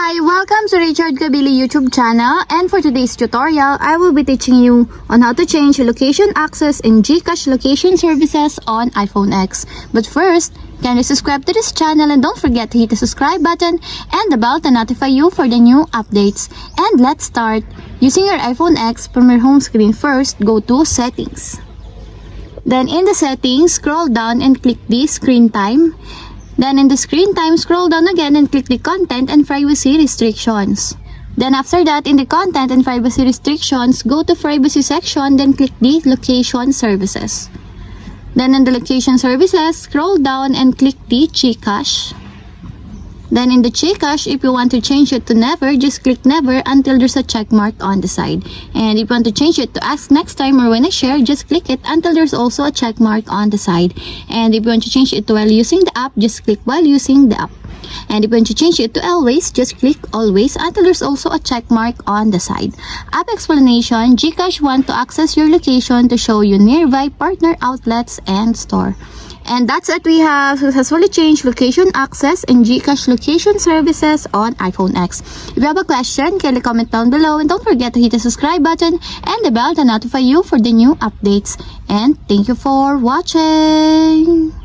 Hi, welcome to Richard Cabile YouTube channel, and for today's tutorial, I will be teaching you on how to change location access in Gcash location services on iPhone X. But first, can you subscribe to this channel and don't forget to hit the subscribe button and the bell to notify you for the new updates. And let's start. Using your iPhone X, from your home screen first, go to Settings. Then in the settings, scroll down and click the Screen Time. Then in the screen time, scroll down again and click the content and privacy restrictions. Then after that, in the content and privacy restrictions, go to privacy section, then click the location services. Then in the location services, scroll down and click the Gcash. Then in the Gcash, if you want to change it to never, just click never until there's a check mark on the side. And if you want to change it to ask next time or when I share, just click it until there's also a check mark on the side. And if you want to change it to while using the app, just click while using the app. And if you want to change it to always, just click always until there's also a check mark on the side. App explanation: Gcash want to access your location to show you nearby partner outlets and store. And that's it. We have successfully changed location access in Gcash location services on iPhone X. If you have a question, kindly comment down below, and don't forget to hit the subscribe button and the bell to notify you for the new updates. And thank you for watching.